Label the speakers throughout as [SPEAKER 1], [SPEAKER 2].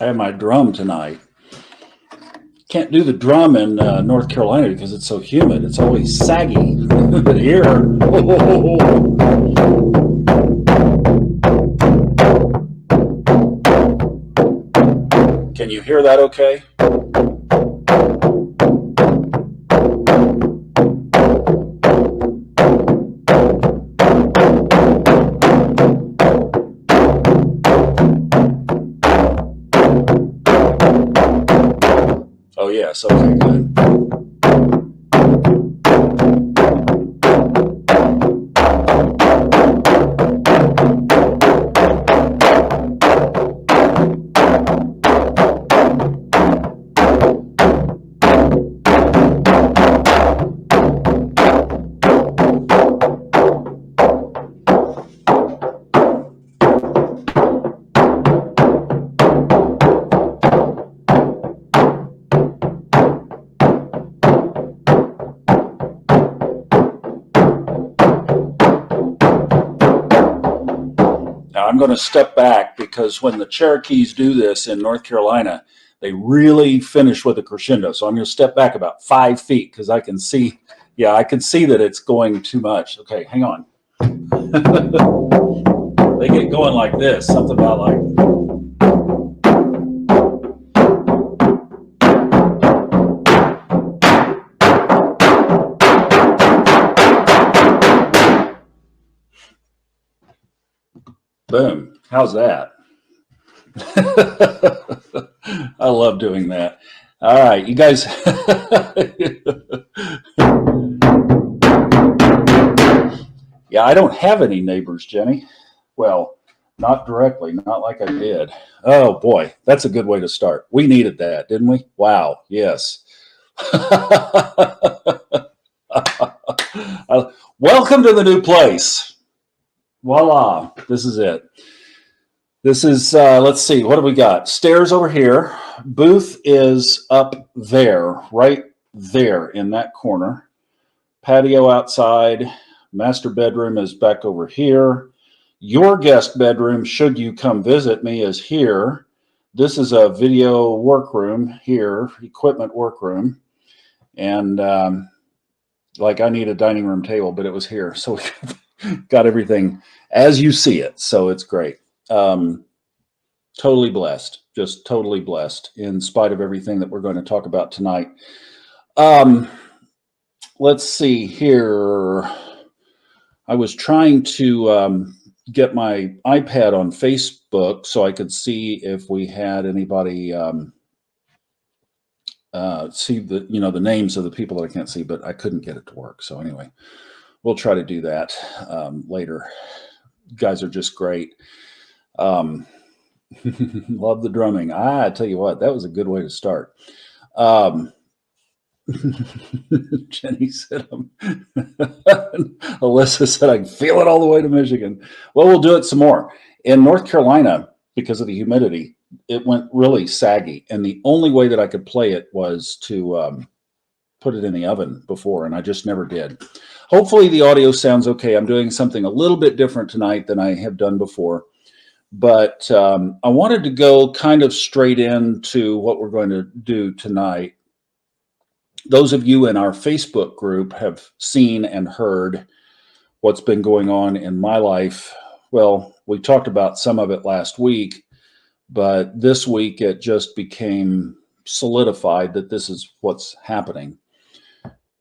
[SPEAKER 1] I have my drum tonight. Can't do the drum in North Carolina because it's so humid. It's always saggy. But here, can you hear that okay? Oh, yes. Okay, good. Now I'm going to step back because when the Cherokees do this in North Carolina, they really finish with a crescendo. So I'm going to step back about 5 feet because I can see, yeah, I can see that it's going too much. Okay, hang on. They get going like this, something about like. Boom. How's that? I love doing that. All right, you guys. Yeah, I don't have any neighbors, Jenny. Well, not directly, not like I did. Oh boy, that's a good way to start. We needed that, didn't we? Wow, yes. Welcome to the new place. Voila, this is it. This is, let's see, what do we got? Stairs over here. Booth is up there, right there in that corner. Patio outside. Master bedroom is back over here. Your guest bedroom, should you come visit me, is here. This is a video workroom here, equipment workroom. And like I need a dining room table, but it was here. So we got everything as you see it. So it's great. Totally blessed, just totally blessed in spite of everything that we're going to talk about tonight. Let's see here. I was trying to get my iPad on Facebook so I could see if we had anybody see the the names of the people that I can't see, but I couldn't get it to work. So anyway, we'll try to do that later. You guys are just great. Love the drumming. I tell you what, that was a good way to start. Jenny said, Alyssa said, I can feel it all the way to Michigan. Well, we'll do it some more. In North Carolina, because of the humidity, it went really saggy. And the only way that I could play it was to put it in the oven before, and I just never did. Hopefully the audio sounds okay. I'm doing something a little bit different tonight than I have done before. But I wanted to go kind of straight into what we're going to do tonight. Those of you in our Facebook group have seen and heard what's been going on in my life. Well, we talked about some of it last week, but this week it just became solidified that this is what's happening.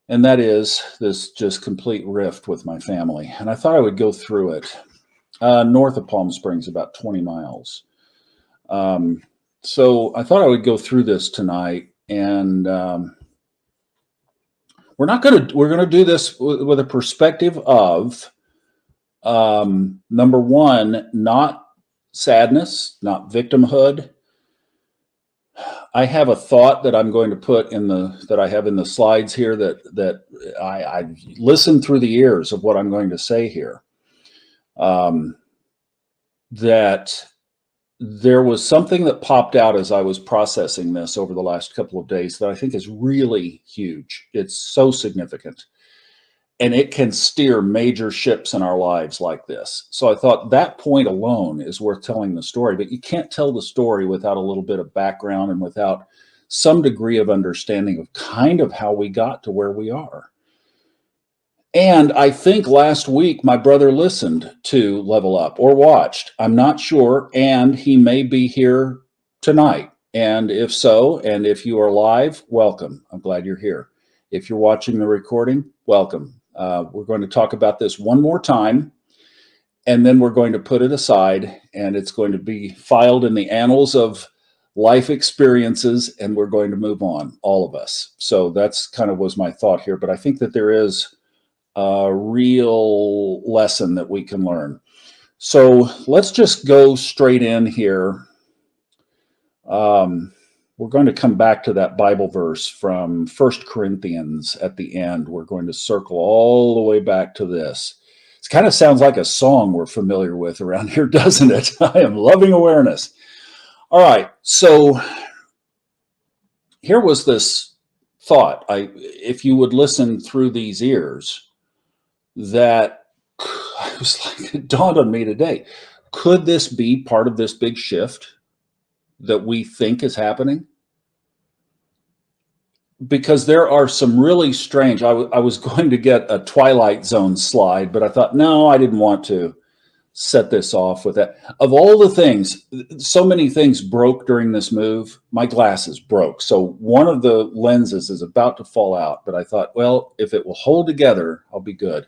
[SPEAKER 1] And that is this just complete rift with my family. And I thought I would go through it. North of Palm Springs, about 20 miles. So I thought I would go through this tonight, and we're going to do this with a perspective of number one, not sadness, not victimhood. I have a thought that I'm going to put that I have in the slides here that I listened through the ears of what I'm going to say here. That there was something that popped out as I was processing this over the last couple of days that I think is really huge. It's so significant. and it can steer major ships in our lives like this. So I thought that point alone is worth telling the story, but you can't tell the story without a little bit of background and without some degree of understanding of kind of how we got to where we are. And I think last week my brother listened to Level Up or watched. I'm not sure. And he may be here tonight. And if so, and if you are live, welcome. I'm glad you're here. If you're watching the recording, welcome. We're going to talk about this one more time, and then we're going to put it aside, and it's going to be filed in the annals of life experiences, and we're going to move on, all of us. So that's kind of was my thought here. But I think that there is a real lesson that we can learn. So let's just go straight in here. We're going to come back to that Bible verse from 1 Corinthians at the end. We're going to circle all the way back to this. It kind of sounds like a song we're familiar with around here, doesn't it? I am loving awareness. All right, so here was this thought. If you would listen through these ears, that I was like, it dawned on me today. Could this be part of this big shift that we think is happening? Because there are some really strange, I was going to get a Twilight Zone slide, but I thought, no, I didn't want to set this off with that. Of all the things, so many things broke during this move. My glasses broke. So one of the lenses is about to fall out, but I thought, well, if it will hold together, I'll be good.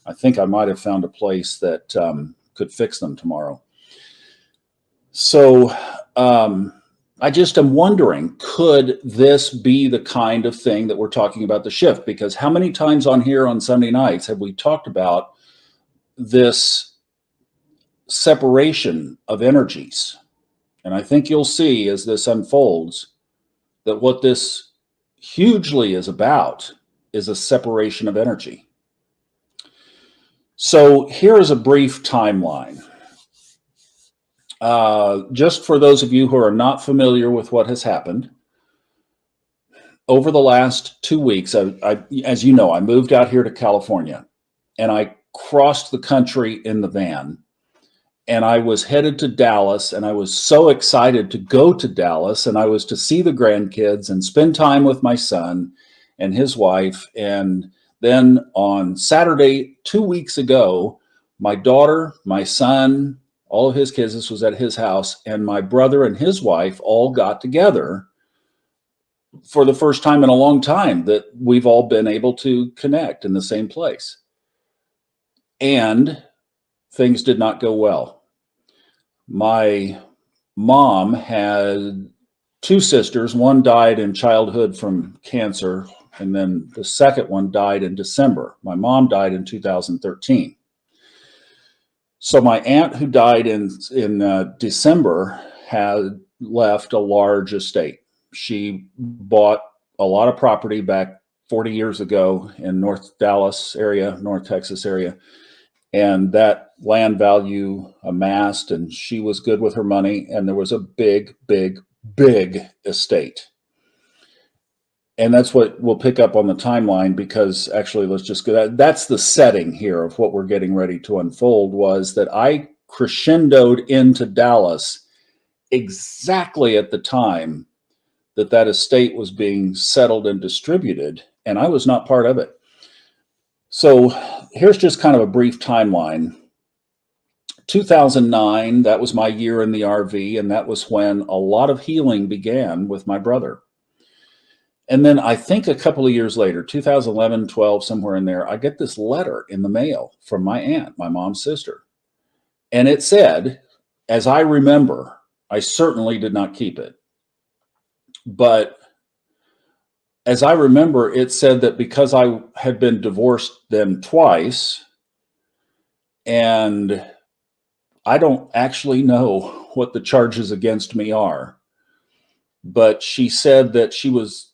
[SPEAKER 1] I think I might have found a place that could fix them tomorrow. So I just am wondering, could this be the kind of thing that we're talking about the shift? Because how many times on here on Sunday nights have we talked about this separation of energies? And I think you'll see as this unfolds that what this hugely is about is a separation of energy. So here is a brief timeline. Just for those of you who are not familiar with what has happened, over the last 2 weeks, as you know, I moved out here to California, and I crossed the country in the van, and I was headed to Dallas, and I was so excited to go to Dallas, and I was to see the grandkids and spend time with my son and his wife. And then on Saturday, 2 weeks ago, my daughter, my son, all of his kids, this was at his house, and my brother and his wife all got together for the first time in a long time that we've all been able to connect in the same place. And things did not go well. My mom had 2 sisters. One died in childhood from cancer, and then the second one died in December. My mom died in 2013. So my aunt, who died in December, had left a large estate. She bought a lot of property back 40 years ago in North Dallas area, North Texas area, and that land value amassed, and she was good with her money, and there was a big, big, big estate. And that's what we'll pick up on the timeline, because actually, let's just go. That's the setting here of what we're getting ready to unfold, was that I crescendoed into Dallas exactly at the time that that estate was being settled and distributed, and I was not part of it. So here's just kind of a brief timeline. 2009, that was my year in the RV, and that was when a lot of healing began with my brother. And then I think a couple of years later, 2011, 12, somewhere in there, I get this letter in the mail from my aunt, my mom's sister. And it said, as I remember, I certainly did not keep it, but as I remember, it said that because I had been divorced then twice, and I don't actually know what the charges against me are, but she said that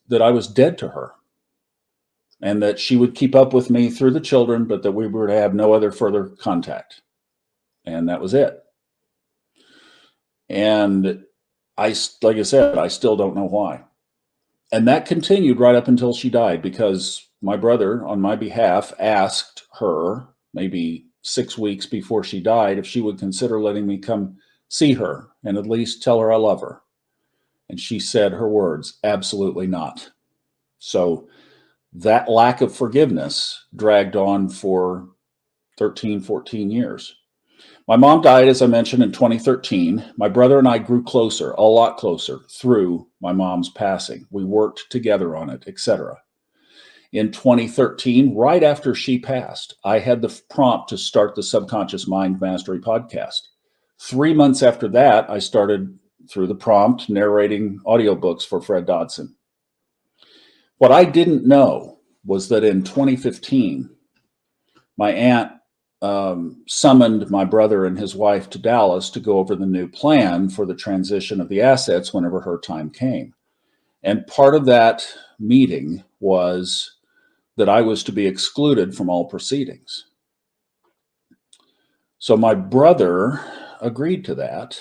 [SPEAKER 1] that I was dead to her, and that she would keep up with me through the children, but that we were to have no other further contact. And that was it. And like I said, I still don't know why. And that continued right up until she died, because my brother, on my behalf, asked her maybe 6 weeks before she died if she would consider letting me come see her and at least tell her I love her. And she said her words, absolutely not. So that lack of forgiveness dragged on for 13, 14 years. My mom died, as I mentioned, in 2013. My brother and I grew closer, a lot closer, through my mom's passing. We worked together on it, etc. In 2013, right after she passed, I had the prompt to start the Subconscious Mind Mastery podcast. 3 months after that, I started, through the prompt, narrating audiobooks for Fred Dodson. What I didn't know was that in 2015, my aunt summoned my brother and his wife to Dallas to go over the new plan for the transition of the assets whenever her time came. And part of that meeting was that I was to be excluded from all proceedings. So my brother agreed to that,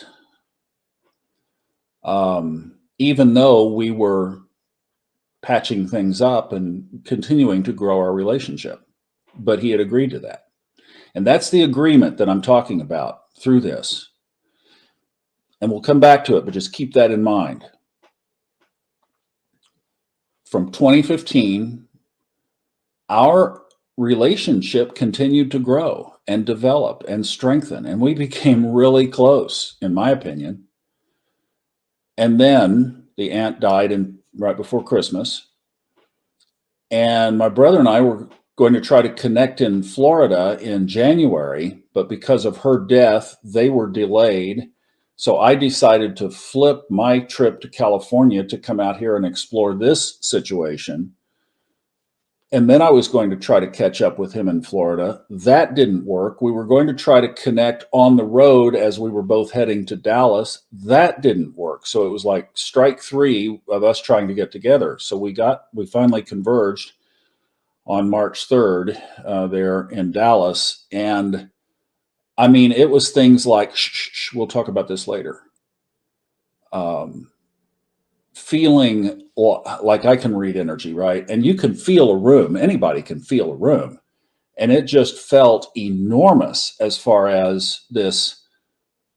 [SPEAKER 1] even though we were patching things up and continuing to grow our relationship. But he had agreed to that. And that's the agreement that I'm talking about through this. And we'll come back to it, but just keep that in mind. From 2015, our relationship continued to grow and develop and strengthen, and we became really close, in my opinion. And then the aunt died right before Christmas, and my brother and I were going to try to connect in Florida in January, but because of her death, they were delayed. So I decided to flip my trip to California to come out here and explore this situation. And then I was going to try to catch up with him in Florida. That didn't work. We were going to try to connect on the road as we were both heading to Dallas. That didn't work. So it was like strike three of us trying to get together. So we finally converged on March 3rd there in Dallas. And I mean, it was things like, we'll talk about this later. Feeling like I can read energy, right? And you can feel a room. Anybody can feel a room. And it just felt enormous as far as this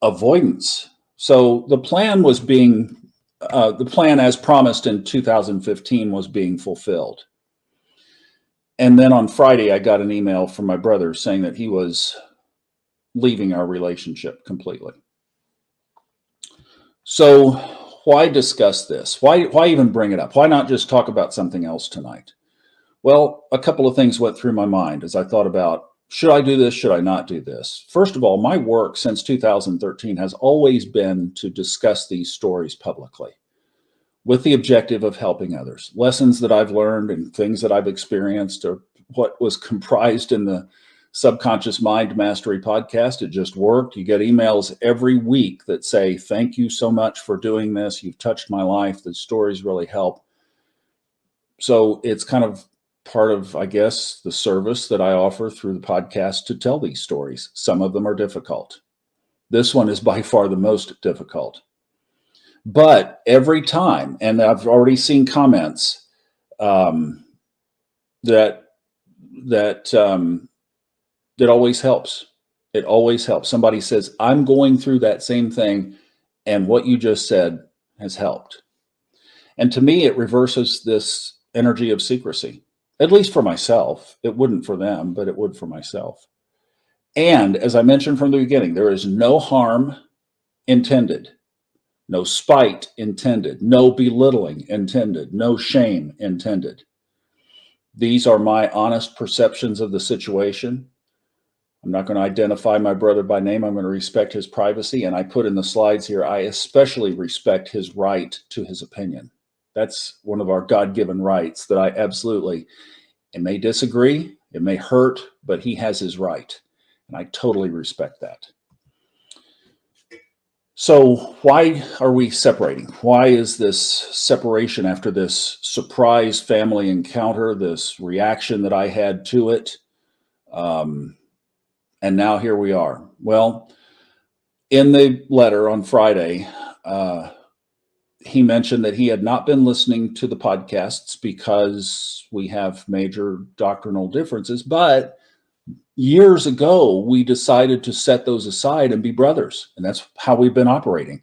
[SPEAKER 1] avoidance. So the plan was the plan as promised in 2015 was being fulfilled. And then on Friday, I got an email from my brother saying that he was leaving our relationship completely. So why discuss this? Why even bring it up? Why not just talk about something else tonight? Well, a couple of things went through my mind as I thought about, should I do this? Should I not do this? First of all, my work since 2013 has always been to discuss these stories publicly with the objective of helping others. Lessons that I've learned and things that I've experienced are what was comprised in the Subconscious Mind Mastery podcast. It just worked. You get emails every week that say, thank you so much for doing this. You've touched my life. The stories really help. So it's kind of part of, I guess, the service that I offer through the podcast to tell these stories. Some of them are difficult. This one is by far the most difficult. But every time, and I've already seen comments that always helps. It always helps. Somebody says, I'm going through that same thing, and what you just said has helped. And to me, it reverses this energy of secrecy, at least for myself. It wouldn't for them, but it would for myself. And as I mentioned from the beginning, there is no harm intended, no spite intended, no belittling intended, no shame intended. These are my honest perceptions of the situation. I'm not going to identify my brother by name. I'm going to respect his privacy. And I put in the slides here, I especially respect his right to his opinion. That's one of our God-given rights that I absolutely, it may disagree, it may hurt, but he has his right. And I totally respect that. So why are we separating? Why is this separation after this surprise family encounter, this reaction that I had to it? And now here we are. Well, in the letter on Friday, he mentioned that he had not been listening to the podcasts because we have major doctrinal differences, but years ago, we decided to set those aside and be brothers, and that's how we've been operating.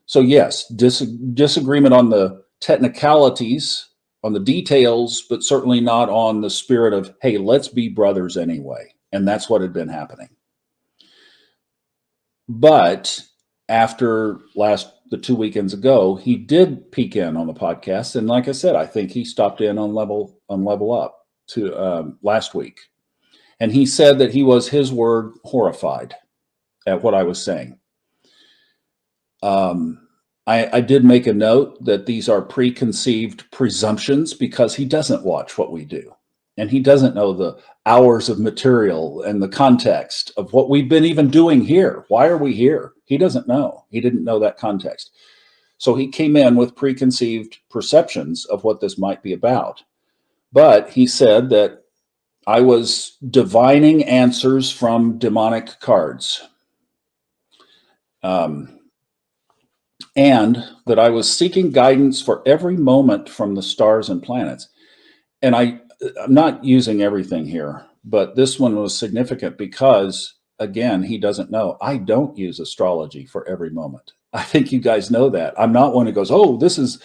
[SPEAKER 1] So yes, disagreement on the technicalities, on the details, but certainly not on the spirit of, hey, let's be brothers anyway. And that's what had been happening. But after the 2 weekends ago, he did peek in on the podcast, and like I said, I think he stopped in on Level Up to last week, and he said that he was, his word, horrified at what I was saying. I did make a note that these are preconceived presumptions because he doesn't watch what we do, and he doesn't know the hours of material and the context of what we've been even doing here. Why are we here? He doesn't know. He didn't know that context. So he came in with preconceived perceptions of what this might be about. But he said that I was divining answers from demonic cards. And that I was seeking guidance for every moment from the stars and planets. And I'm not using everything here, but this one was significant because, again, he doesn't know. I don't use astrology for every moment. I think you guys know that. I'm not one who goes, oh, this is,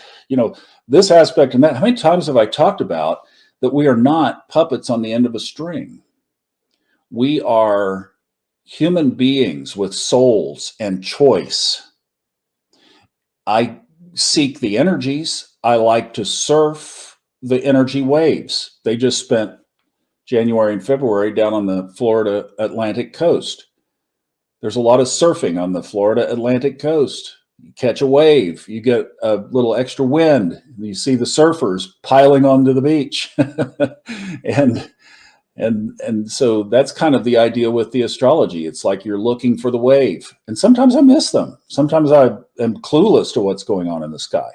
[SPEAKER 1] this aspect and that. How many times have I talked about that we are not puppets on the end of a string? We are human beings with souls and choice. I seek the energies. I like to surf the energy waves. They just spent January and February down on the Florida Atlantic coast. There's a lot of surfing on the Florida Atlantic coast. You catch a wave, you get a little extra wind, you see the surfers piling onto the beach. And so that's kind of the idea with the astrology. It's like you're looking for the wave. And sometimes I miss them. Sometimes I am clueless to what's going on in the sky.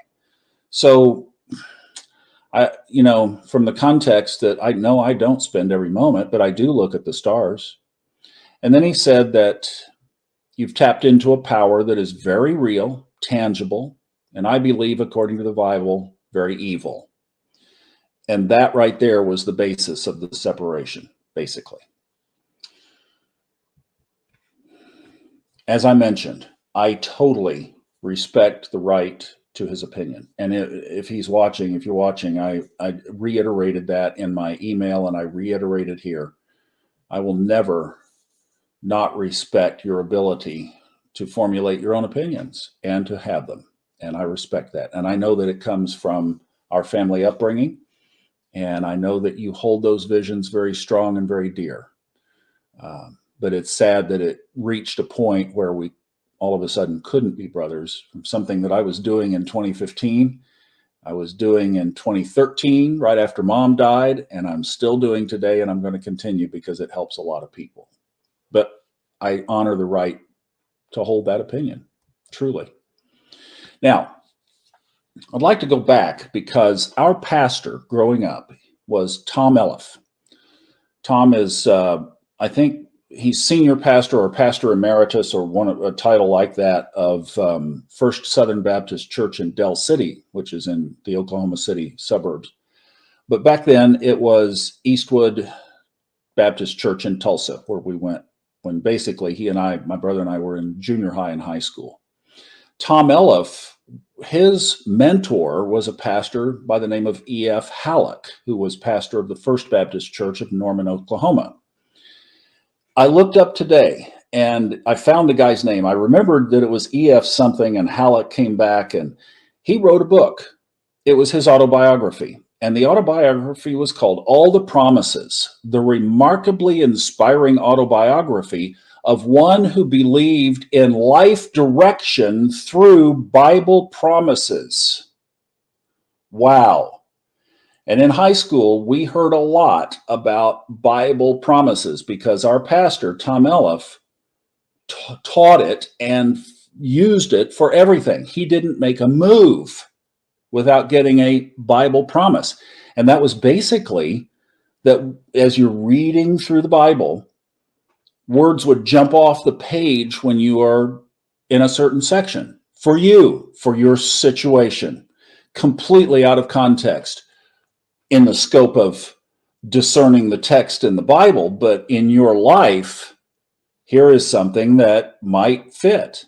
[SPEAKER 1] So from the context that I know I don't spend every moment, but I do look at the stars. And then he said that you've tapped into a power that is very real, tangible, and I believe, according to the Bible, very evil. And that right there was the basis of the separation, basically. As I mentioned, I totally respect the right to his opinion. And if he's watching, if you're watching, I reiterated that in my email, and I reiterated here. I will never not respect your ability to formulate your own opinions and to have them. And I respect that. And I know that it comes from our family upbringing. And I know that you hold those visions very strong and very dear. But it's sad that it reached a point where we all of a sudden couldn't be brothers from something that I was doing in 2015. I was doing in 2013, right after Mom died, and I'm still doing today, and I'm going to continue because it helps a lot of people. But I honor the right to hold that opinion, truly. Now, I'd like to go back because our pastor growing up was Tom Elliff. Tom is, I think he's senior pastor or pastor emeritus or a title like that of First Southern Baptist Church in Del City, which is in the Oklahoma City suburbs. But back then it was Eastwood Baptist Church in Tulsa, where we went when basically he and I, my brother and I, were in junior high and high school. Tom Elliff, his mentor was a pastor by the name of E.F. Halleck, who was pastor of the First Baptist Church of Norman, Oklahoma. I looked up today and I found the guy's name. I remembered that it was E.F. something, and Halleck came back and he wrote a book. It was his autobiography. And the autobiography was called All the Promises, the remarkably inspiring autobiography of one who believed in life direction through Bible promises. Wow. And in high school, we heard a lot about Bible promises because our pastor, Tom Elliff, taught it and used it for everything. He didn't make a move without getting a Bible promise. And that was basically that as you're reading through the Bible, words would jump off the page when you are in a certain section. for you, for your situation, completely out of context in the scope of discerning the text in the Bible, but in your life, here is something that might fit,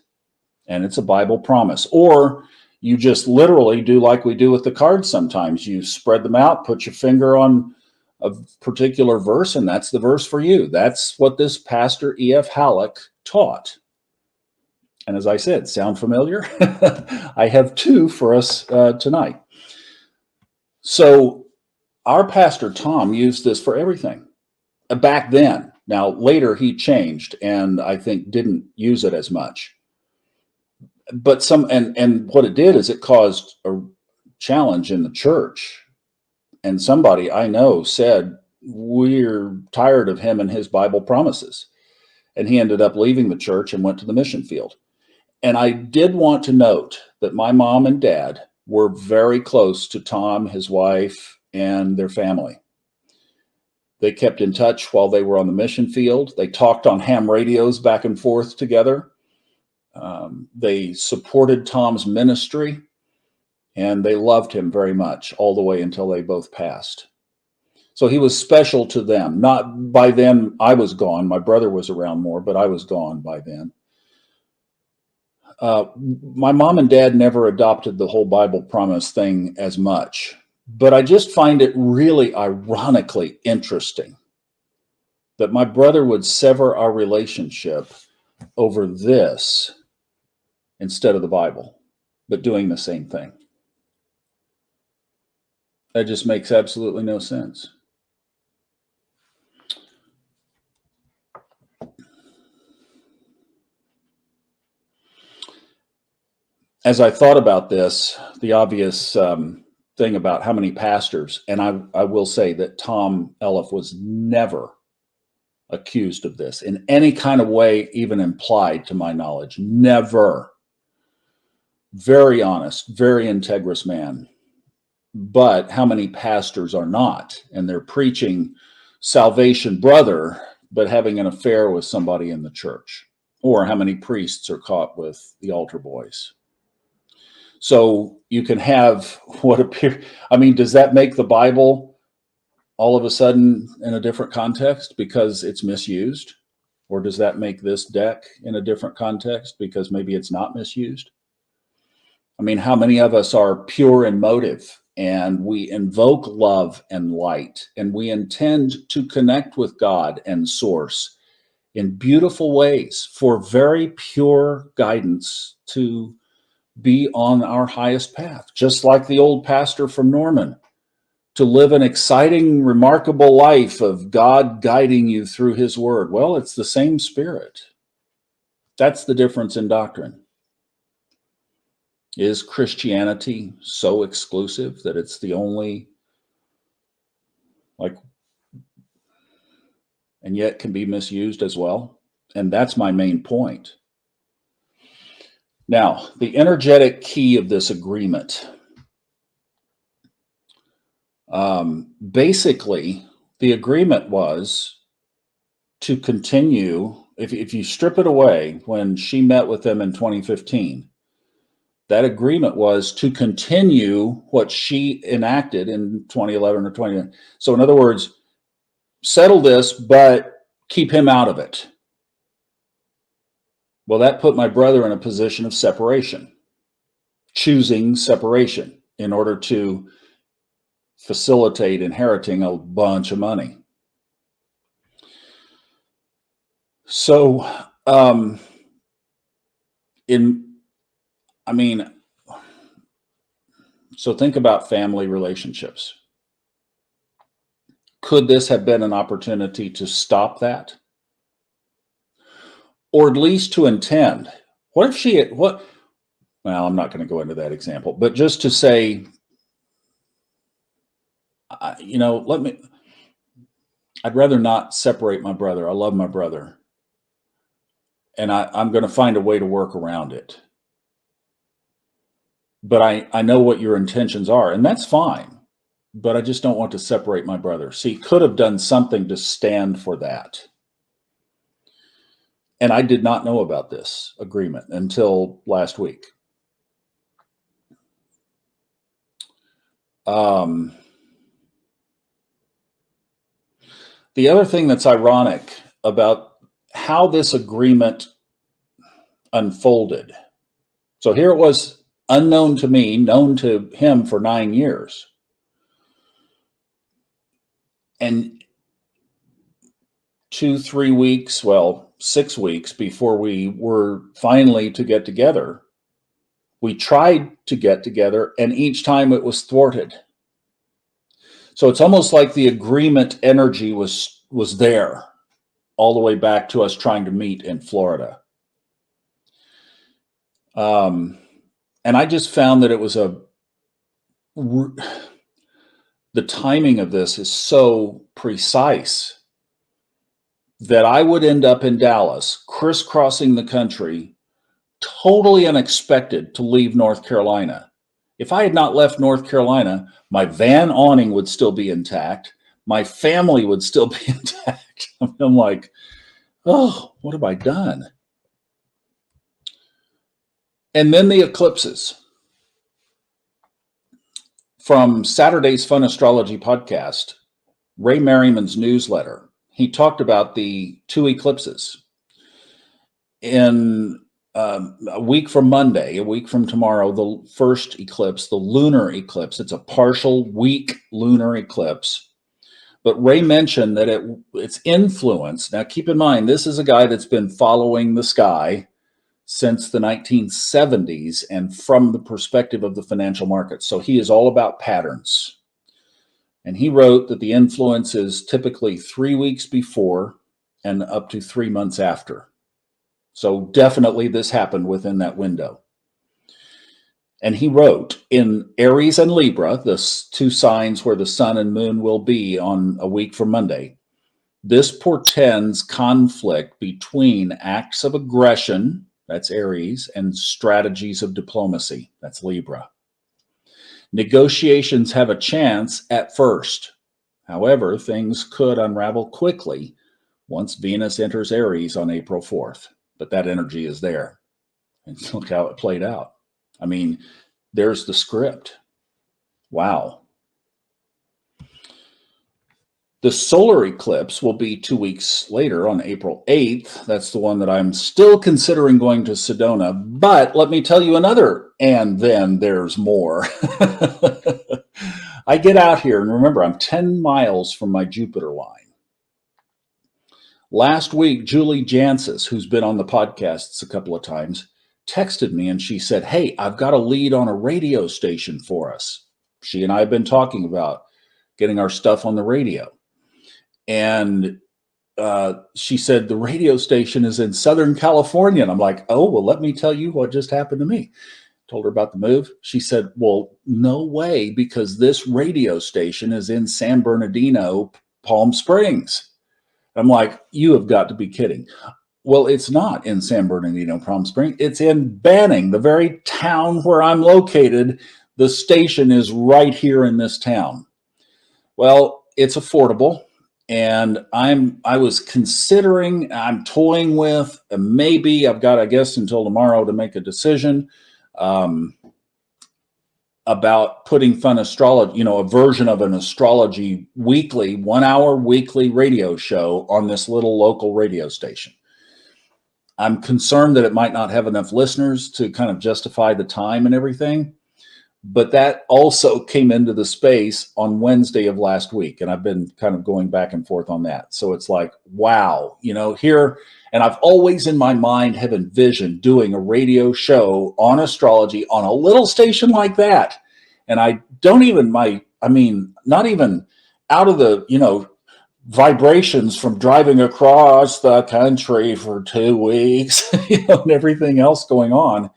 [SPEAKER 1] and it's a Bible promise. Or you just literally do like we do with the cards sometimes. You spread them out, put your finger on a particular verse, and that's the verse for you. That's what this Pastor E.F. Halleck taught. And as I said, sound familiar? I have two for us tonight. So our pastor, Tom, used this for everything back then. Now, later he changed and I think didn't use it as much. But and what it did is it caused a challenge in the church. And somebody I know said, we're tired of him and his Bible promises. And he ended up leaving the church and went to the mission field. And I did want to note that my mom and dad were very close to Tom, his wife, and their family. They kept in touch while they were on the mission field. They talked on ham radios back and forth together. They supported Tom's ministry, and they loved him very much all the way until they both passed. So he was special to them. Not by then, I was gone. My brother was around more, but I was gone by then. My mom and dad never adopted the whole Bible promise thing as much, but I just find it really ironically interesting that my brother would sever our relationship over this instead of the Bible, but doing the same thing. That just makes absolutely no sense. As I thought about this, the obvious thing about how many pastors, and I will say that Tom Elliff was never accused of this in any kind of way, even implied to my knowledge. Never. Very honest, very integrous man. But how many pastors are not? And they're preaching salvation, brother, but having an affair with somebody in the church. Or how many priests are caught with the altar boys? So you can have what appears, I mean, does that make the Bible all of a sudden in a different context because it's misused? Or does that make this deck in a different context because maybe it's not misused? I mean, how many of us are pure in motive and we invoke love and light and we intend to connect with God and Source in beautiful ways for very pure guidance to be on our highest path, just like the old pastor from Norman, to live an exciting, remarkable life of God guiding you through his word. Well, it's the same spirit. That's the difference in doctrine. Is Christianity so exclusive that it's the only, and yet can be misused as well? And that's my main point. Now, the energetic key of this agreement. Basically, the agreement was to continue, if you strip it away, when she met with them in 2015, that agreement was to continue what she enacted in 2011 or 20. So in other words, settle this, but keep him out of it. Well, that put my brother in a position of separation, choosing separation in order to facilitate inheriting a bunch of money. So, so think about family relationships. Could this have been an opportunity to stop that? Or at least to intend? What if well, I'm not going to go into that example, but just to say, I'd rather not separate my brother. I love my brother. And I'm going to find a way to work around it. But I know what your intentions are, and that's fine. But I just don't want to separate my brother. See, could have done something to stand for that. And I did not know about this agreement until last week. The other thing that's ironic about how this agreement unfolded. So here it was, unknown to me, known to him for 9 years. And 2, 3 weeks, well, 6 weeks before we were finally to get together, we tried to get together, and each time it was thwarted. So it's almost like the agreement energy was there all the way back to us trying to meet in Florida. And I just found that it was the timing of this is so precise that I would end up in Dallas, crisscrossing the country, totally unexpected to leave North Carolina. If I had not left North Carolina, my van awning would still be intact. My family would still be intact. I'm like, oh, what have I done? And then the eclipses. From Saturday's Fun Astrology podcast, Ray Merriman's newsletter, he talked about the 2 eclipses. In a week from Monday, a week from tomorrow, the first eclipse, the lunar eclipse, it's a partial weak lunar eclipse. But Ray mentioned that its influence, now keep in mind, this is a guy that's been following the sky since the 1970s and from the perspective of the financial markets. So he is all about patterns. And he wrote that the influence is typically 3 weeks before and up to 3 months after. So definitely this happened within that window. And he wrote, in Aries and Libra, the 2 signs where the sun and moon will be on a week from Monday, this portends conflict between acts of aggression, that's Aries, and strategies of diplomacy, that's Libra. Negotiations have a chance at first. However, things could unravel quickly once Venus enters Aries on April 4th. But that energy is there. And look how it played out. I mean, there's the script. Wow. The solar eclipse will be 2 weeks later on April 8th. That's the one that I'm still considering going to Sedona. But let me tell you another, and then there's more. I get out here, and remember, I'm 10 miles from my Jupiter line. Last week, Julie Jancis, who's been on the podcasts a couple of times, texted me and she said, hey, I've got a lead on a radio station for us. She and I have been talking about getting our stuff on the radio. And she said, the radio station is in Southern California. And I'm like, oh, well, let me tell you what just happened to me. Told her about the move. She said, well, no way, because this radio station is in San Bernardino, Palm Springs. I'm like, you have got to be kidding. Well, it's not in San Bernardino, Palm Springs. It's in Banning, the very town where I'm located. The station is right here in this town. Well, it's affordable. And I was considering, I'm toying with, maybe I've got, I guess, until tomorrow to make a decision about putting Fun Astrology, a version of an astrology weekly, 1 hour weekly radio show on this little local radio station. I'm concerned that it might not have enough listeners to kind of justify the time and everything. But that also came into the space on Wednesday of last week. And I've been kind of going back and forth on that. So it's like, wow, here, and I've always in my mind have envisioned doing a radio show on astrology on a little station like that. And I don't even, not even out of the, vibrations from driving across the country for 2 weeks, and everything else going on.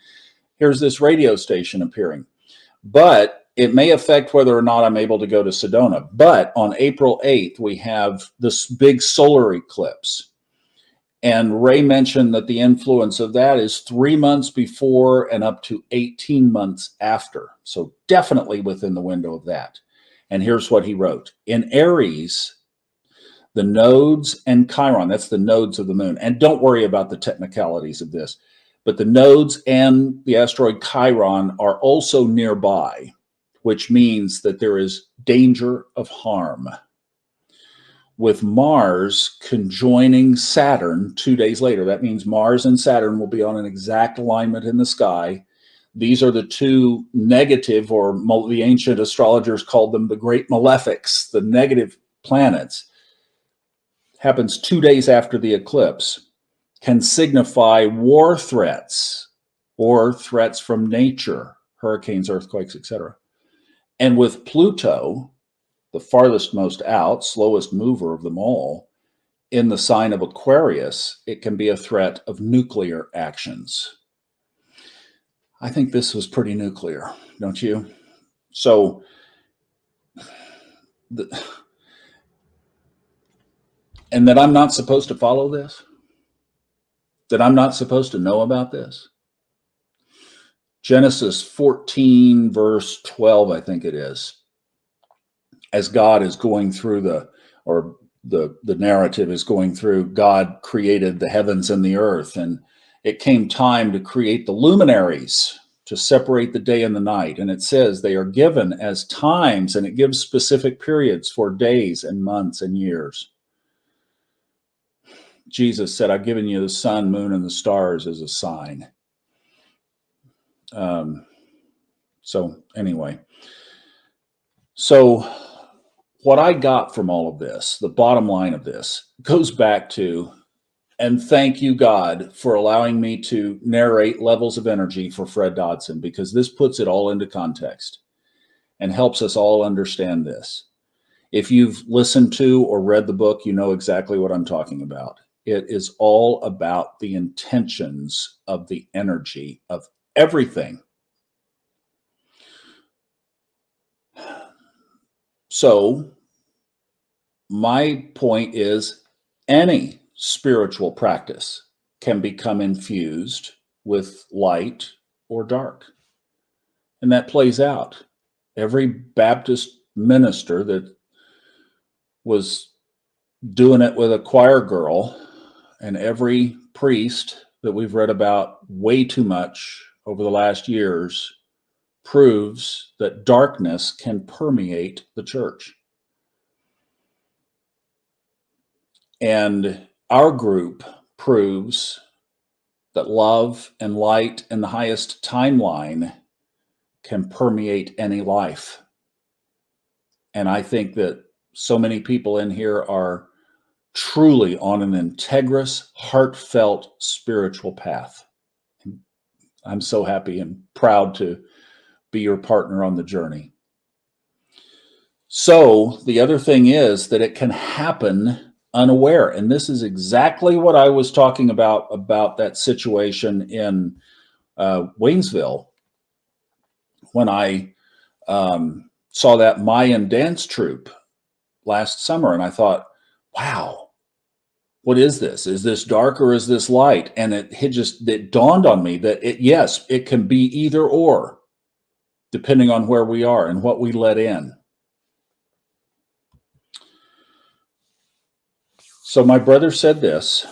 [SPEAKER 1] Here's this radio station appearing. But it may affect whether or not I'm able to go to Sedona. But on April 8th, we have this big solar eclipse. And Ray mentioned that the influence of that is 3 months before and up to 18 months after. So definitely within the window of that. And here's what he wrote. In Aries, the nodes and Chiron, that's the nodes of the moon. And don't worry about the technicalities of this. But the nodes and the asteroid Chiron are also nearby which means that there is danger of harm. With Mars conjoining Saturn 2 days later, that means Mars and Saturn will be on an exact alignment in the sky. These are the two negative, or the ancient astrologers called them the great malefics, the negative planets. Happens 2 days after the eclipse, can signify war threats or threats from nature, hurricanes, earthquakes, etc. And with Pluto, the farthest most out, slowest mover of them all, in the sign of Aquarius, it can be a threat of nuclear actions. I think this was pretty nuclear, don't you? So, and that I'm not supposed to follow this? That I'm not supposed to know about this? Genesis 14, verse 12, I think it is. As God is going through the narrative is going through, God created the heavens and the earth, and it came time to create the luminaries to separate the day and the night. And it says they are given as times, and it gives specific periods for days and months and years. Jesus said, I've given you the sun, moon, and the stars as a sign. So anyway, so what I got from all of this, the bottom line of this, goes back to, and thank you, God, for allowing me to narrate Levels of Energy for Fred Dodson, because this puts it all into context and helps us all understand this. If you've listened to or read the book, you know exactly what I'm talking about. It is all about the intentions of the energy of everything. So my point is, any spiritual practice can become infused with light or dark. And that plays out. Every Baptist minister that was doing it with a choir girl, and every priest that we've read about way too much over the last years, proves that darkness can permeate the church. And our group proves that love and light and the highest timeline can permeate any life. And I think that so many people in here are truly on an integrous, heartfelt, spiritual path. I'm so happy and proud to be your partner on the journey. So the other thing is that it can happen unaware. And this is exactly what I was talking about that situation in Waynesville, when I saw that Mayan dance troupe last summer. And I thought, wow, what is this? Is this dark or is this light? And it dawned on me that yes, it can be either or, depending on where we are and what we let in. So my brother said this: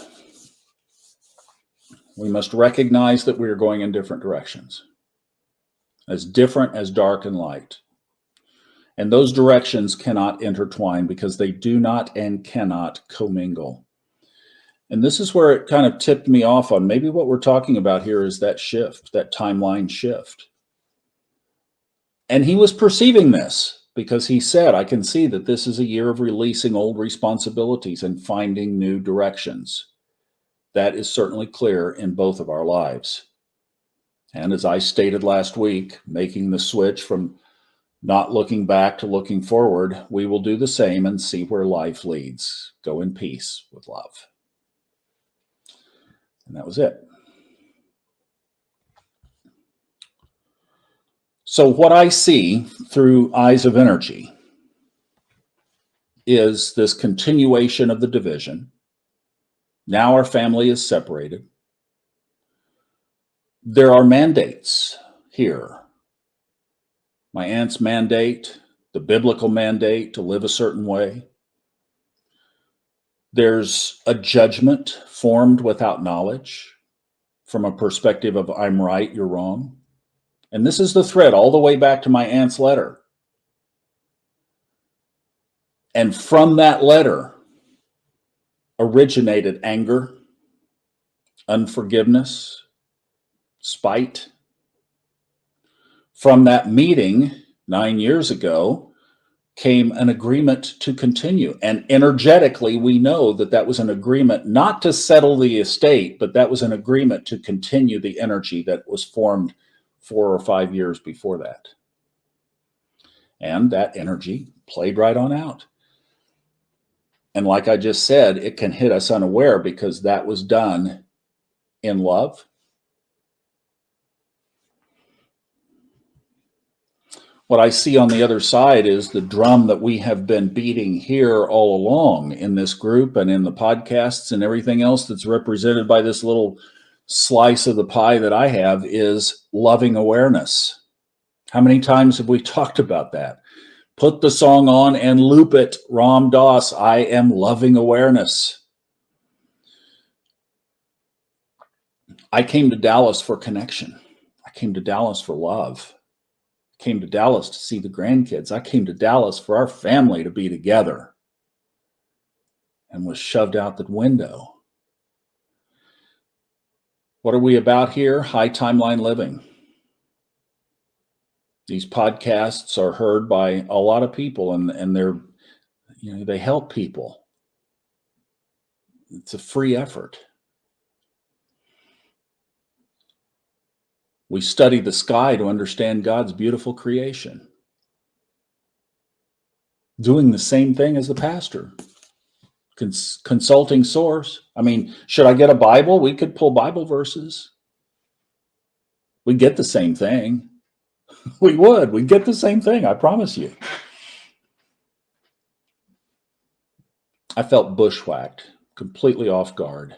[SPEAKER 1] we must recognize that we are going in different directions, as different as dark and light. And those directions cannot intertwine because they do not and cannot commingle. And this is where it kind of tipped me off on maybe what we're talking about here is that shift, that timeline shift. And he was perceiving this because he said, I can see that this is a year of releasing old responsibilities and finding new directions. That is certainly clear in both of our lives. And as I stated last week, making the switch from not looking back to looking forward, we will do the same and see where life leads. Go in peace with love. And that was it. So what I see through Eyes of Energy is this continuation of the division. Now our family is separated. There are mandates here. My aunt's mandate, the biblical mandate to live a certain way. There's a judgment formed without knowledge from a perspective of I'm right, you're wrong. And this is the thread all the way back to my aunt's letter. And from that letter originated anger, unforgiveness, spite. From that meeting 9 years ago came an agreement to continue. And energetically, we know that that was an agreement not to settle the estate, but that was an agreement to continue the energy that was formed 4 or 5 years before that. And that energy played right on out. And like I just said, it can hit us unaware because that was done in love. What I see on the other side is the drum that we have been beating here all along in this group and in the podcasts and everything else that's represented by this little slice of the pie that I have is loving awareness. How many times have we talked about that? Put the song on and loop it. Ram Dass, I am loving awareness. I came to Dallas for connection. I came to Dallas for love. Came to Dallas to see the grandkids. I came to Dallas for our family to be together and was shoved out the window. What are we about here? High timeline living. These podcasts are heard by a lot of people and they're, they help people. It's a free effort. We study the sky to understand God's beautiful creation. Doing the same thing as the pastor. Consulting source. I mean, should I get a Bible? We could pull Bible verses. We'd get the same thing. We would. We'd get the same thing, I promise you. I felt bushwhacked, completely off guard.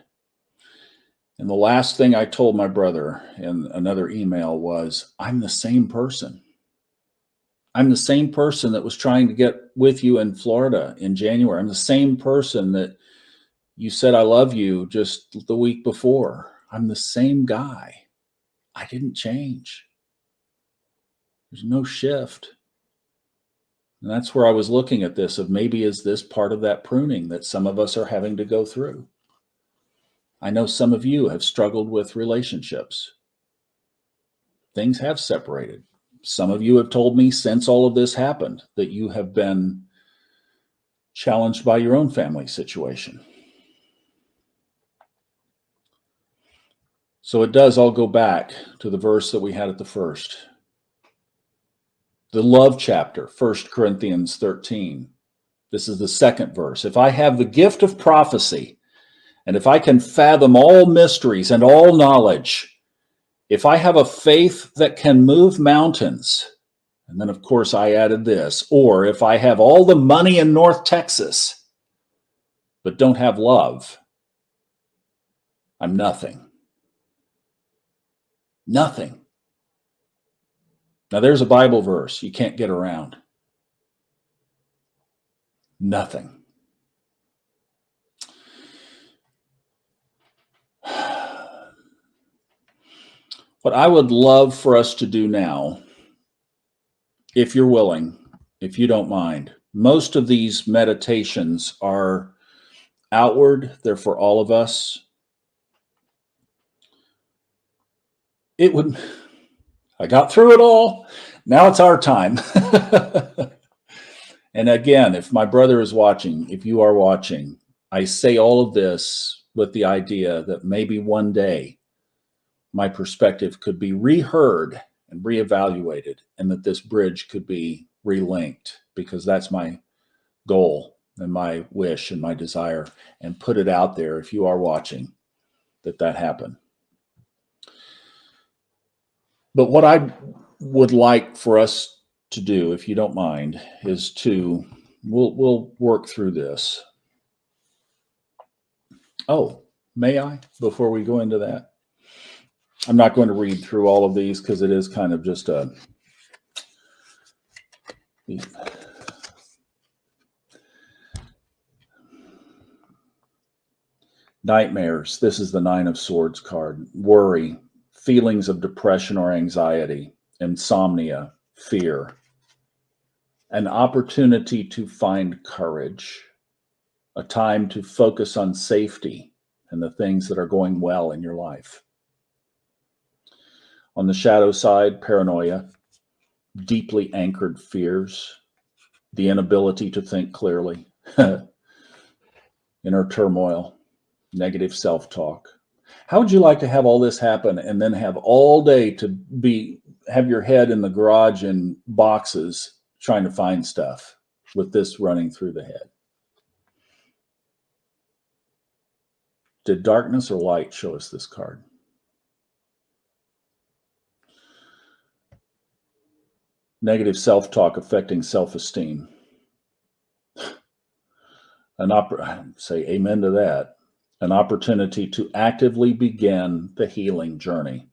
[SPEAKER 1] And the last thing I told my brother in another email was, I'm the same person. I'm the same person that was trying to get with you in Florida in January. I'm the same person that you said I love you just the week before. I'm the same guy. I didn't change. There's no shift. And that's where I was looking at this of maybe is this part of that pruning that some of us are having to go through. I know some of you have struggled with relationships. Things have separated. Some of you have told me since all of this happened that you have been challenged by your own family situation. So it does all go back to the verse that we had at the first. The love chapter, 1 Corinthians 13. This is the second verse. If I have the gift of prophecy, and if I can fathom all mysteries and all knowledge, if I have a faith that can move mountains, and then of course I added this, or if I have all the money in North Texas, but don't have love, I'm nothing. Nothing. Now there's a Bible verse you can't get around. Nothing. What I would love for us to do now, if you're willing, if you don't mind, most of these meditations are outward. They're for all of us. I got through it all. Now it's our time. And again, if my brother is watching, if you are watching, I say all of this with the idea that maybe one day my perspective could be reheard and reevaluated, and that this bridge could be relinked, because that's my goal and my wish and my desire, and put it out there if you are watching that happen. But what I would like for us to do, if you don't mind, is we'll work through this. Oh, may I, before we go into that? I'm not going to read through all of these because it is kind of just nightmares. This is the 9 of Swords card. Worry, feelings of depression or anxiety, insomnia, fear. an opportunity to find courage, a time to focus on safety and the things that are going well in your life. On the shadow side, paranoia, deeply anchored fears, the inability to think clearly, inner turmoil, negative self-talk. How would you like to have all this happen and then have all day to have your head in the garage in boxes trying to find stuff with this running through the head? Did darkness or light show us this card? Negative self-talk affecting self-esteem. Say amen to that. An opportunity to actively begin the healing journey.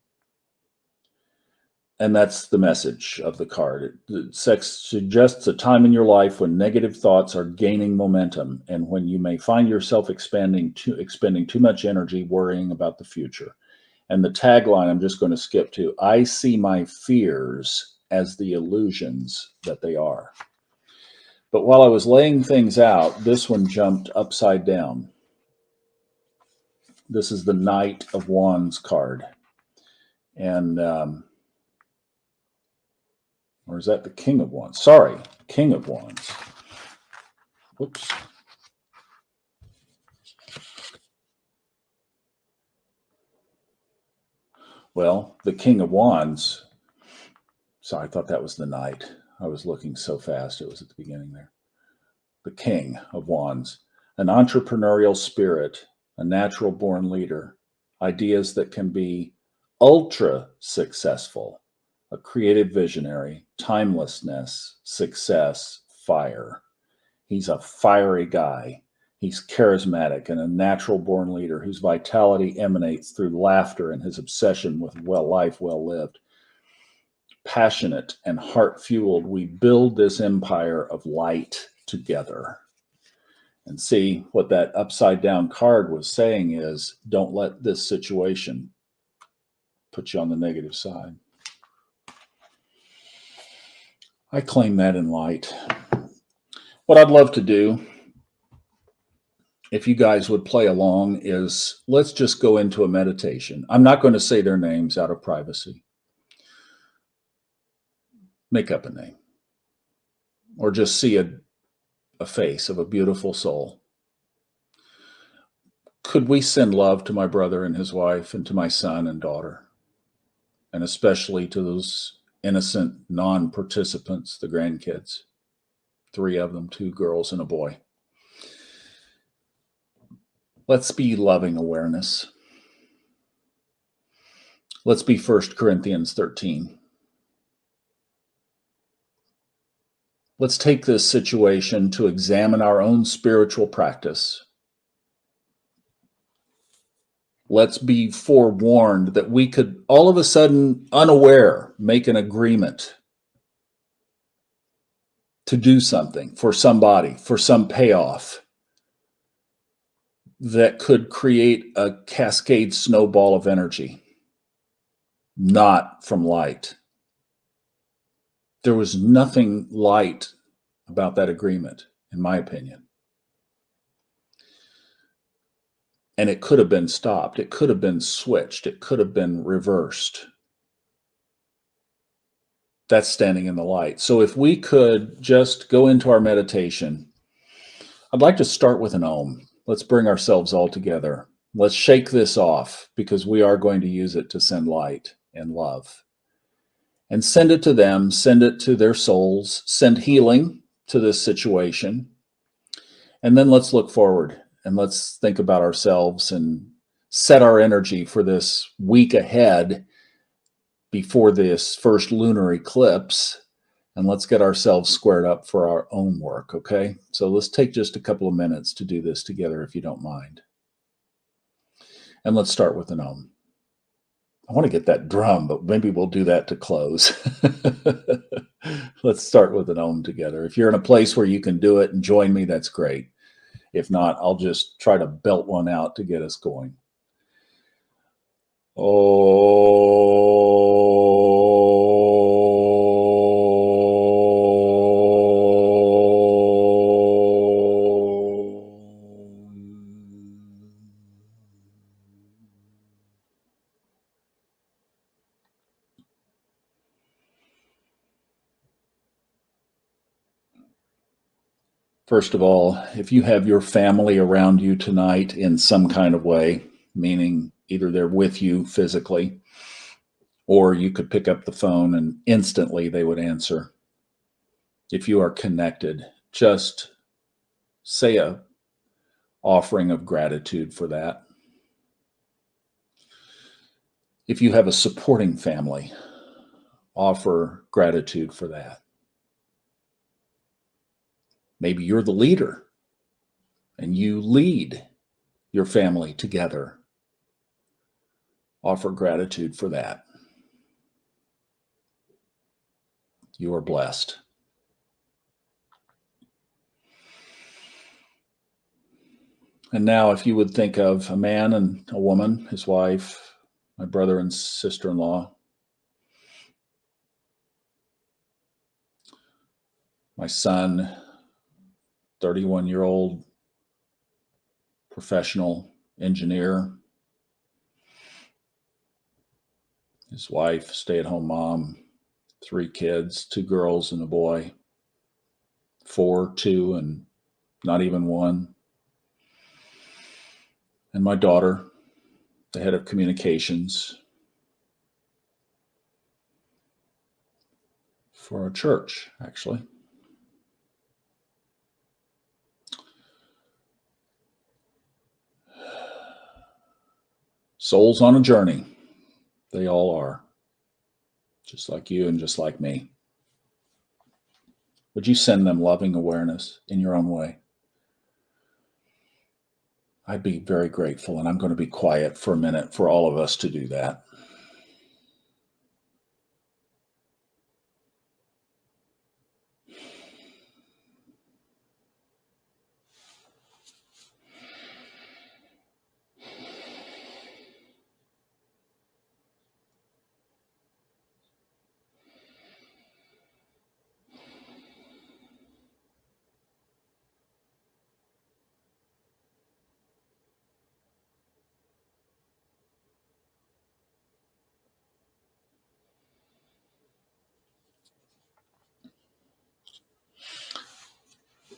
[SPEAKER 1] And that's the message of the card. It suggests a time in your life when negative thoughts are gaining momentum and when you may find yourself expending too much energy worrying about the future. And the tagline I'm just going to skip to, I see my fears as the illusions that they are. But while I was laying things out, this one jumped upside down. This is the Knight of Wands card. And, or is that the King of Wands? Sorry, King of Wands. Whoops. Well, the King of Wands. Sorry, I thought that was the Knight. I was looking so fast. It was at the beginning there. The King of Wands. An entrepreneurial spirit, a natural born leader, ideas that can be ultra successful, a creative visionary, timelessness, success, fire. He's a fiery guy. He's charismatic and a natural born leader whose vitality emanates through laughter and his obsession with life well lived. Passionate and heart fueled, we build this empire of light together. And see, what that upside down card was saying is, don't let this situation put you on the negative side. I claim that in light. What I'd love to do, if you guys would play along, is let's just go into a meditation. I'm not going to say their names out of privacy. Make up a name. Or just see a face of a beautiful soul. Could we send love to my brother and his wife and to my son and daughter? And especially to those innocent non-participants, the grandkids. 3 of them, 2 girls and a boy. Let's be loving awareness. Let's be 1 Corinthians 13. Let's take this situation to examine our own spiritual practice. Let's be forewarned that we could all of a sudden, unaware, make an agreement to do something for somebody, for some payoff that could create a cascade snowball of energy, not from light. There was nothing light about that agreement, in my opinion. And it could have been stopped. It could have been switched. It could have been reversed. That's standing in the light. So if we could just go into our meditation, I'd like to start with an Om. Let's bring ourselves all together. Let's shake this off because we are going to use it to send light and love. And send it to them, send it to their souls, send healing to this situation. And then let's look forward and let's think about ourselves and set our energy for this week ahead before this first lunar eclipse. And let's get ourselves squared up for our own work, okay? So let's take just a couple of minutes to do this together, if you don't mind. And let's start with an Om. I want to get that drum, but maybe we'll do that to close. Let's start with an Om together. If you're in a place where you can do it and join me, that's great. If not, I'll just try to belt one out to get us going. Oh. First of all, if you have your family around you tonight in some kind of way, meaning either they're with you physically or you could pick up the phone and instantly they would answer. If you are connected, just say a offering of gratitude for that. If you have a supporting family, offer gratitude for that. Maybe you're the leader and you lead your family together. Offer gratitude for that. You are blessed. And now, if you would think of a man and a woman, his wife, my brother and sister-in-law, my son, 31-year-old professional engineer, his wife, stay-at-home mom, 3 kids, 2 girls and a boy, 4, 2, and not even 1. And my daughter, the head of communications for our church, actually. Souls on a journey. They all are. Just like you and just like me. Would you send them loving awareness in your own way? I'd be very grateful, and I'm going to be quiet for a minute for all of us to do that.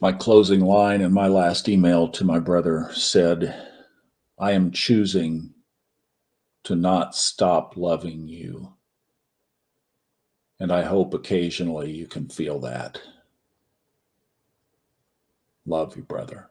[SPEAKER 1] My closing line in my last email to my brother said, I am choosing to not stop loving you. And I hope occasionally you can feel that. Love you, brother.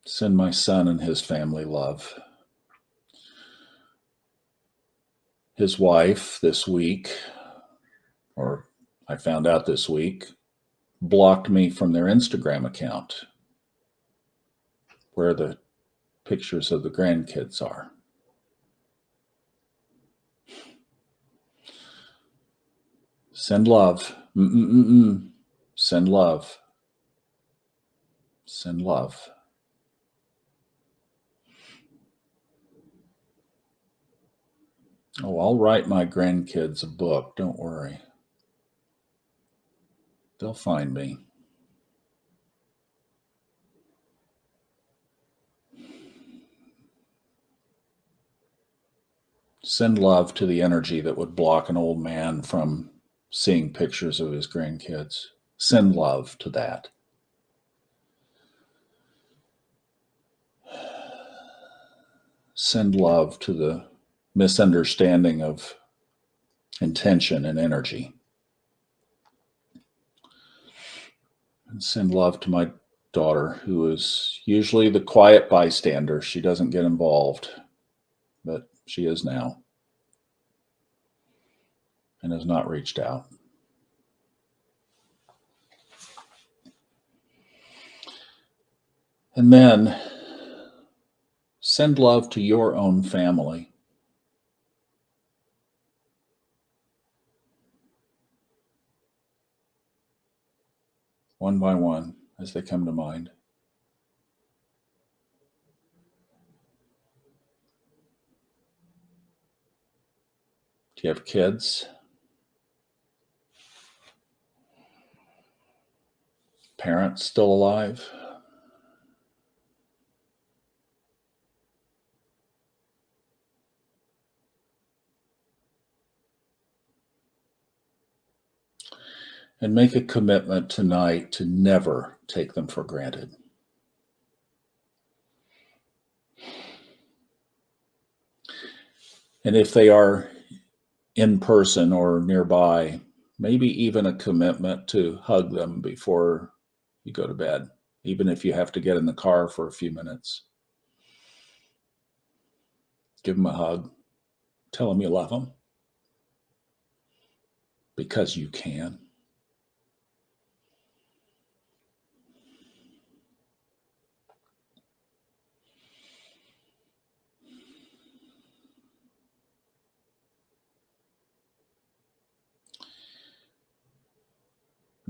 [SPEAKER 1] Send my son and his family love. His wife this week, or I found out this week, blocked me from their Instagram account where the pictures of the grandkids are. Send love. Send love. Send love. Oh, I'll write my grandkids a book. Don't worry. They'll find me. Send love to the energy that would block an old man from seeing pictures of his grandkids. Send love to that. Send love to the misunderstanding of intention and energy. And send love to my daughter, who is usually the quiet bystander. She doesn't get involved, but she is now and has not reached out. And then send love to your own family. One by one, as they come to mind. Do you have kids? Parents still alive? And make a commitment tonight to never take them for granted. And if they are in person or nearby, maybe even a commitment to hug them before you go to bed, even if you have to get in the car for a few minutes. Give them a hug. Tell them you love them. Because you can.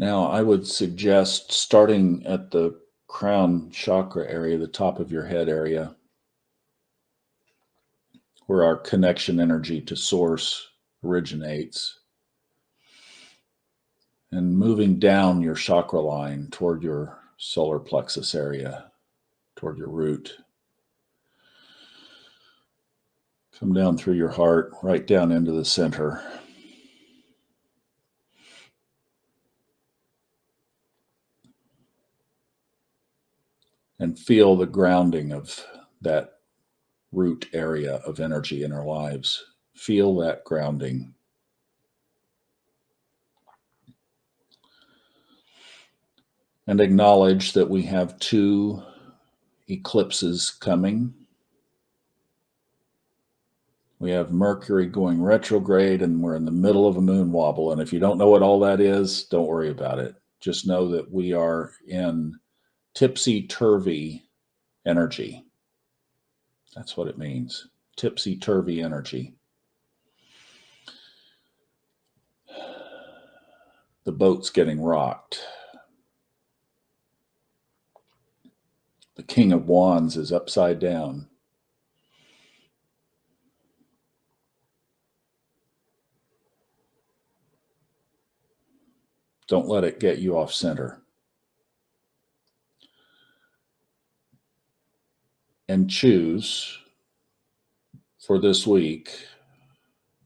[SPEAKER 1] Now, I would suggest starting at the crown chakra area, the top of your head area, where our connection energy to source originates, and moving down your chakra line toward your solar plexus area, toward your root. Come down through your heart, right down into the center. And feel the grounding of that root area of energy in our lives. Feel that grounding. And acknowledge that we have 2 eclipses coming. We have Mercury going retrograde, and we're in the middle of a moon wobble. And if you don't know what all that is, don't worry about it. Just know that we are in tipsy-turvy energy. That's what it means. Tipsy-turvy energy. The boat's getting rocked. The King of Wands is upside down. Don't let it get you off center. And choose for this week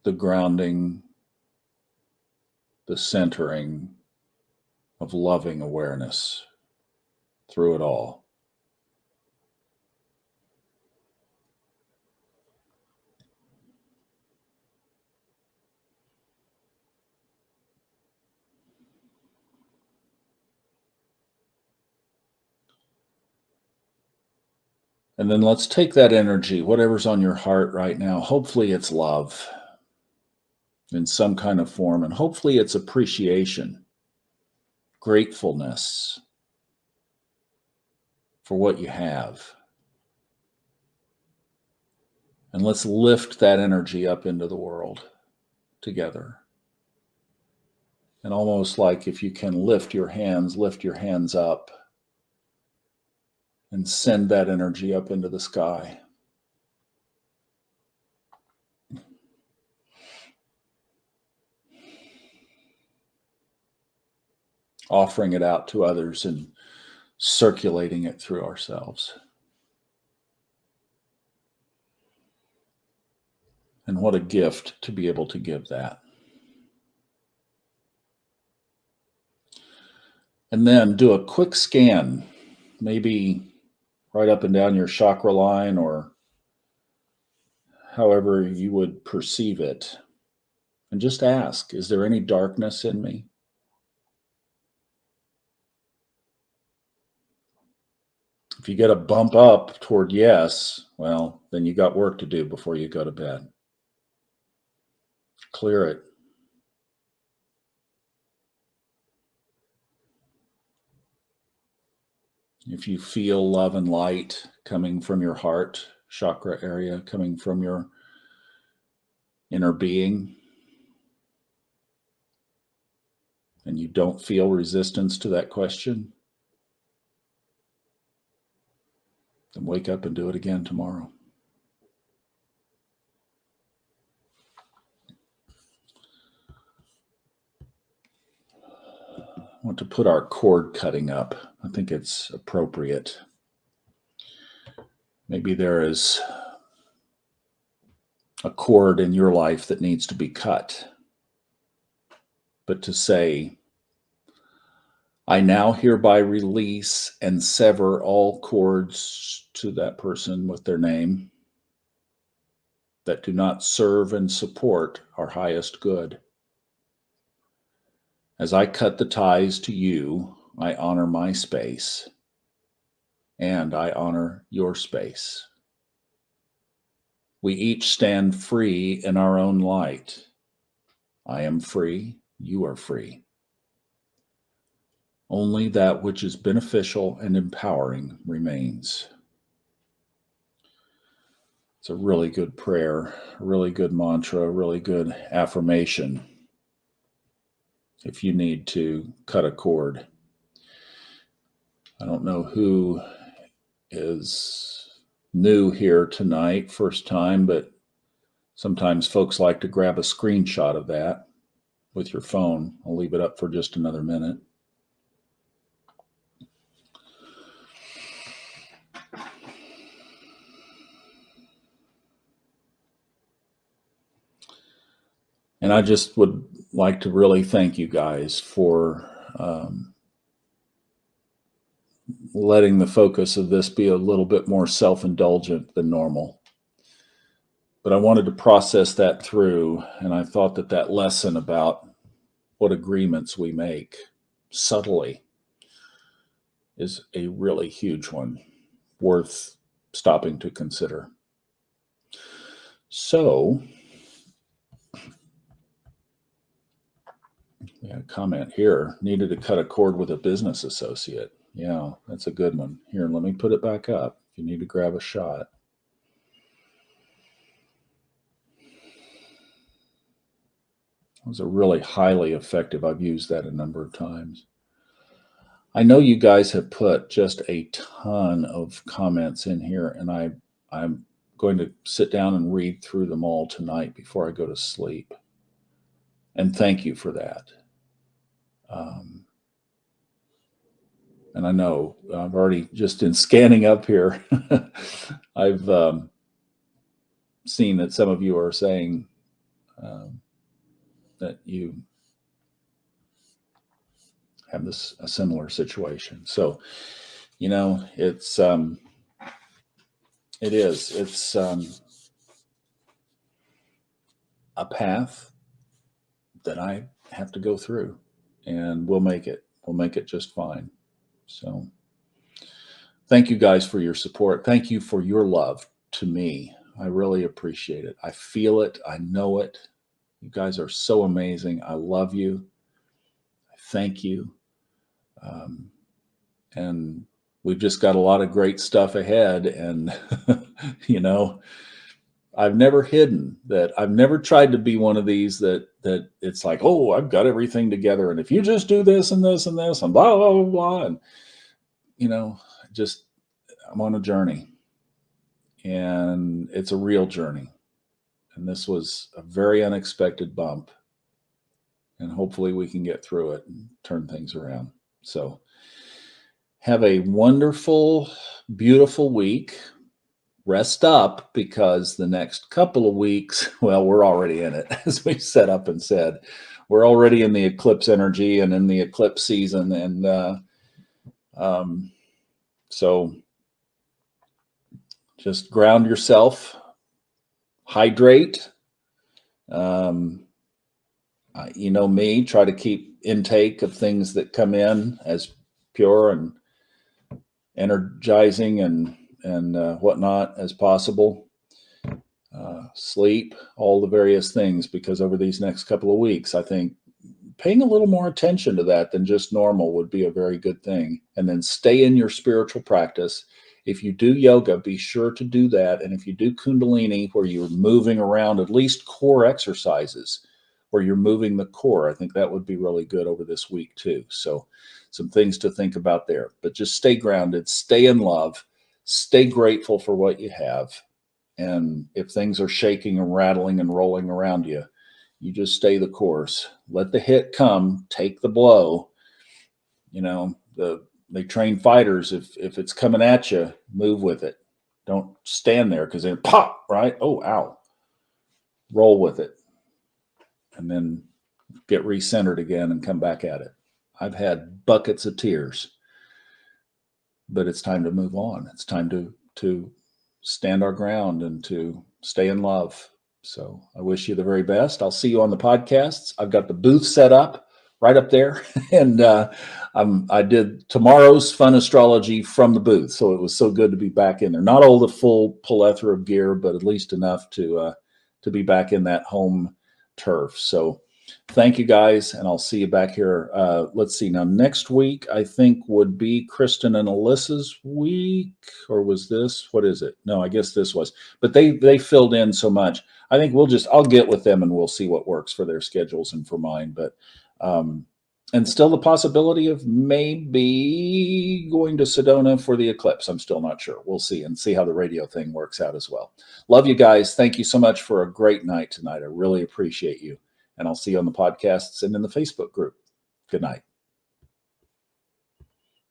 [SPEAKER 1] the grounding, the centering of loving awareness through it all. And then let's take that energy, whatever's on your heart right now. Hopefully it's love in some kind of form, and hopefully it's appreciation, gratefulness for what you have. And let's lift that energy up into the world together. And almost like if you can lift your hands up and send that energy up into the sky. Offering it out to others and circulating it through ourselves. And what a gift to be able to give that. And then do a quick scan, maybe right up and down your chakra line or however you would perceive it. And just ask, is there any darkness in me? If you get a bump up toward yes, well, then you got work to do before you go to bed. Clear it. If you feel love and light coming from your heart chakra area, coming from your inner being, and you don't feel resistance to that question, then wake up and do it again tomorrow. want to put our cord cutting up. I think it's appropriate. Maybe there is a cord in your life that needs to be cut. But to say, I now hereby release and sever all cords to that person with their name that do not serve and support our highest good. As I cut the ties to you, I honor my space, and I honor your space. We each stand free in our own light. I am free, you are free. Only that which is beneficial and empowering remains. It's a really good prayer, a really good mantra, a really good affirmation if you need to cut a cord. I don't know who is new here tonight, first time, but sometimes folks like to grab a screenshot of that with your phone. I'll leave it up for just another minute. And I just would like to really thank you guys for letting the focus of this be a little bit more self-indulgent than normal. But I wanted to process that through, and I thought that that lesson about what agreements we make subtly is a really huge one, worth stopping to consider. So, yeah, comment here, needed to cut a cord with a business associate. Yeah, that's a good one. Here, let me put it back up if you need to grab a shot. It was a really highly effective. I've used that a number of times. I know you guys have put just a ton of comments in here, and I'm going to sit down and read through them all tonight before I go to sleep. And thank you for that. And I know I've already, just in scanning up here, I've seen that some of you are saying that you have a similar situation. So, you know, it's a path that I have to go through, and we'll make it just fine. So thank you guys for your support. Thank you for your love to me. I really appreciate it. I feel it. I know it. You guys are so amazing. I love you. I thank you. And we've just got a lot of great stuff ahead. And, you know, I've never hidden that. I've never tried to be one of these that it's like, oh, I've got everything together. And if you just do this and this and this and blah, blah, blah, blah. And, you know, just, I'm on a journey, and it's a real journey. And this was a very unexpected bump, and hopefully we can get through it and turn things around. So have a wonderful, beautiful week. Rest up, because the next couple of weeks, well, we're already in it, as we set up and said. We're already in the eclipse energy and in the eclipse season. And so just ground yourself, hydrate. You know me, try to keep intake of things that come in as pure and energizing and whatnot as possible. Sleep, all the various things, because over these next couple of weeks, I think paying a little more attention to that than just normal would be a very good thing. And then stay in your spiritual practice. If you do yoga, be sure to do that. And if you do Kundalini, where you're moving around, at least core exercises where you're moving the core, I think that would be really good over this week too. So some things to think about there. But just stay grounded, stay in love, stay grateful for what you have. And if things are shaking and rattling and rolling around you, you just stay the course. Let the hit come, take the blow, They train fighters. If it's coming at you, move with it. Don't stand there because then pop, right? Oh, ow. Roll with it. And then get recentered again and come back at it. I've had buckets of tears, but it's time to move on. It's time to stand our ground and to stay in love. So I wish you the very best. I'll see you on the podcasts. I've got the booth set up right up there. And I did tomorrow's fun astrology from the booth. So it was so good to be back in there. Not all the full plethora of gear, but at least enough to be back in that home turf. So thank you guys. And I'll see you back here. Let's see. Now, next week, I think would be Kristen and Alyssa's week. Or was this? What is it? No, I guess this was. But they filled in so much. I think I'll get with them and we'll see what works for their schedules and for mine. But and still the possibility of maybe going to Sedona for the eclipse. I'm still not sure. We'll see and see how the radio thing works out as well. Love you guys. Thank you so much for a great night tonight. I really appreciate you. And I'll see you on the podcasts and in the Facebook group. Good night.